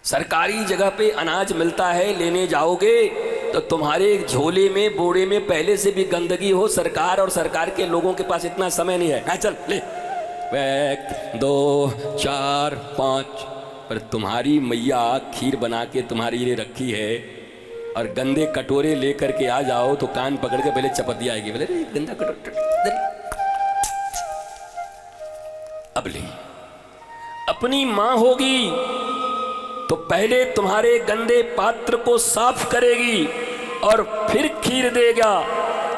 सरकारी जगह पे अनाज मिलता है, लेने जाओगे तो तुम्हारे झोले में बोरे में पहले से भी गंदगी हो। सरकार और सरकार के लोगों के पास इतना समय नहीं है। हाँ चल ले, 1 2 4 5। पर तुम्हारी मैया खीर बना के तुम्हारे लिए रखी है और गंदे कटोरे लेकर के आ जाओ तो कान पकड़ के पहले चपती आएगी, बोले गंदा कटोरा। अब ले, अपनी मां होगी तो पहले तुम्हारे गंदे पात्र को साफ करेगी और फिर खीर देगा।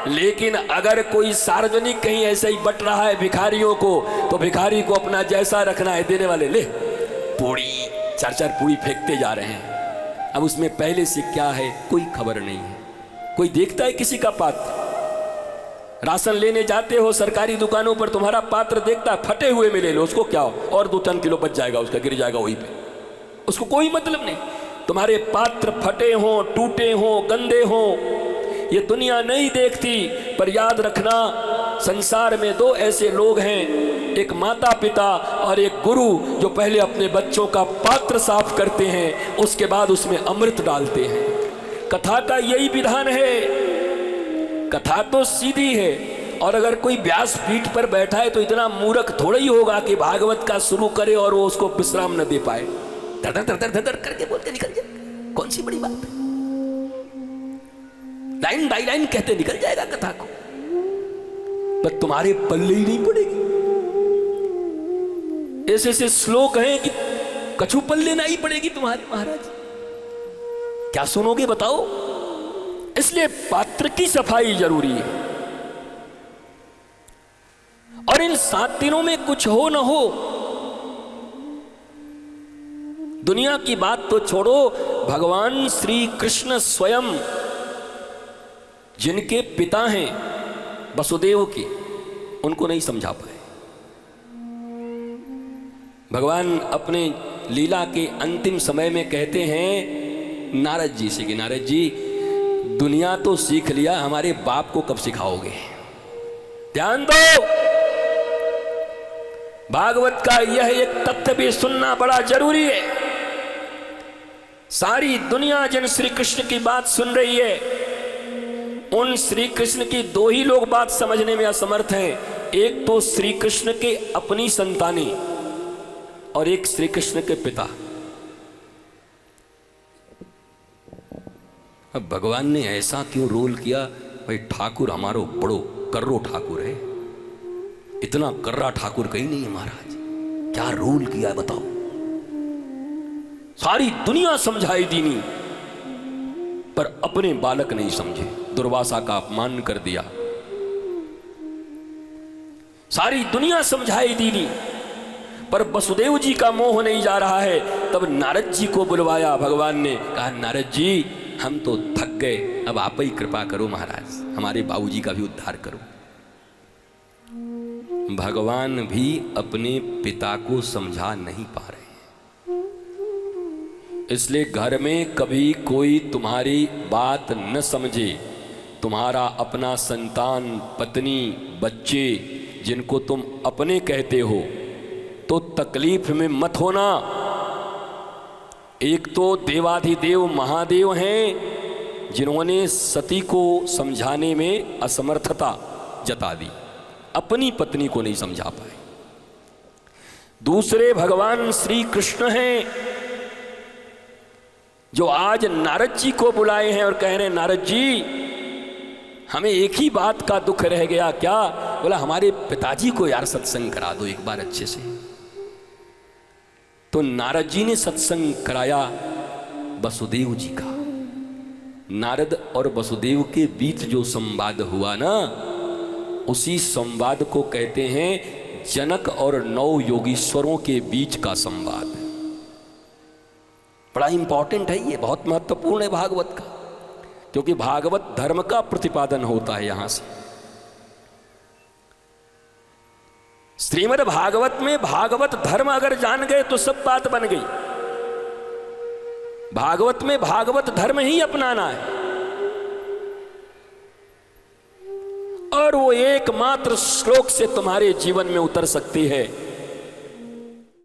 लेकिन अगर कोई सार्वजनिक कहीं ऐसे ही बट रहा है भिखारियों को, तो भिखारी को अपना जैसा रखना है, देने वाले ले पूड़ी 4-4 पूड़ी फेंकते जा रहे हैं। अब उसमें पहले से क्या है कोई खबर नहीं है। कोई देखता है किसी का पात्र? राशन लेने जाते हो सरकारी दुकानों पर, तुम्हारा पात्र देखता है फटे हुए मिले, लो उसको क्या हो, और 2-3 किलो बच जाएगा, उसका गिर जाएगा वहीं पे, उसको कोई मतलब नहीं। तुम्हारे पात्र फटे हों, टूटे हों, गंदे हों, ये दुनिया नहीं देखती। पर याद रखना, संसार में 2 ऐसे लोग हैं, एक माता पिता और एक गुरु, जो पहले अपने बच्चों का पात्र साफ करते हैं, उसके बाद उसमें अमृत डालते हैं। कथा का यही विधान है। कथा तो सीधी है, और अगर कोई व्यास पीठ पर बैठा है तो इतना मूर्ख थोड़ा ही होगा कि भागवत का शुरू करे और वो उसको विश्राम न दे पाए। धर धर धर धर करके बोलते निकल जाए, कौन सी बड़ी बात है? लाइन बाई लाइन कहते निकल जाएगा कथा को, पर तुम्हारे पल्ले ही नहीं पड़ेगी। ऐसे ऐसे श्लोक हैं कि कछु पल्ले नहीं पड़ेगी तुम्हारे। महाराज क्या सुनोगे बताओ? इसलिए पात्र की सफाई जरूरी है। और इन 7 दिनों में कुछ हो न हो, दुनिया की बात तो छोड़ो, भगवान श्री कृष्ण स्वयं, जिनके पिता हैं वसुदेव के, उनको नहीं समझा पाए। भगवान अपने लीला के अंतिम समय में कहते हैं नारद जी से कि नारद जी, दुनिया तो सीख लिया, हमारे बाप को कब सिखाओगे? ध्यान दो, भागवत का यह एक तथ्य भी सुनना बड़ा जरूरी है। सारी दुनिया जिन श्री कृष्ण की बात सुन रही है, उन श्री कृष्ण की 2 ही लोग बात समझने में असमर्थ हैं। एक तो श्री कृष्ण के अपनी संतानी और एक श्री कृष्ण के पिता। अब भगवान ने ऐसा क्यों रोल किया? भाई ठाकुर हमारो बड़ो कर्रो ठाकुर है, इतना कर्रा ठाकुर कहीं नहीं है महाराज। क्या रोल किया है बताओ? सारी दुनिया समझाई दीनी, पर अपने बालक नहीं समझे, दुर्वासा का अपमान कर दिया। सारी दुनिया समझाई दीनी, पर वसुदेव जी का मोह नहीं जा रहा है। तब नारद जी को बुलवाया भगवान ने, कहा नारद जी हम तो थक गए, अब आप ही कृपा करो महाराज, हमारे बाबूजी का भी उद्धार करो। भगवान भी अपने पिता को समझा नहीं पा रहे। इसलिए घर में कभी कोई तुम्हारी बात न समझे, तुम्हारा अपना संतान, पत्नी, बच्चे, जिनको तुम अपने कहते हो, तो तकलीफ में मत होना। एक तो देवाधिदेव महादेव हैं, जिन्होंने सती को समझाने में असमर्थता जता दी, अपनी पत्नी को नहीं समझा पाए। दूसरे भगवान श्री कृष्ण हैं, जो आज नारद जी को बुलाए हैं और कह रहे हैं नारद जी हमें एक ही बात का दुख रह गया। क्या? बोला हमारे पिताजी को यार सत्संग करा दो एक बार अच्छे से। तो नारद जी ने सत्संग कराया वसुदेव जी का। नारद और वसुदेव के बीच जो संवाद हुआ ना, उसी संवाद को कहते हैं जनक और 9 योगीश्वरों के बीच का संवाद। बड़ा इंपॉर्टेंट है ये, बहुत महत्वपूर्ण है भागवत का, क्योंकि भागवत धर्म का प्रतिपादन होता है। यहां से श्रीमद् भागवत में भागवत धर्म अगर जान गए तो सब बात बन गई। भागवत में भागवत धर्म ही अपनाना है, और वो एकमात्र श्लोक से तुम्हारे जीवन में उतर सकती है।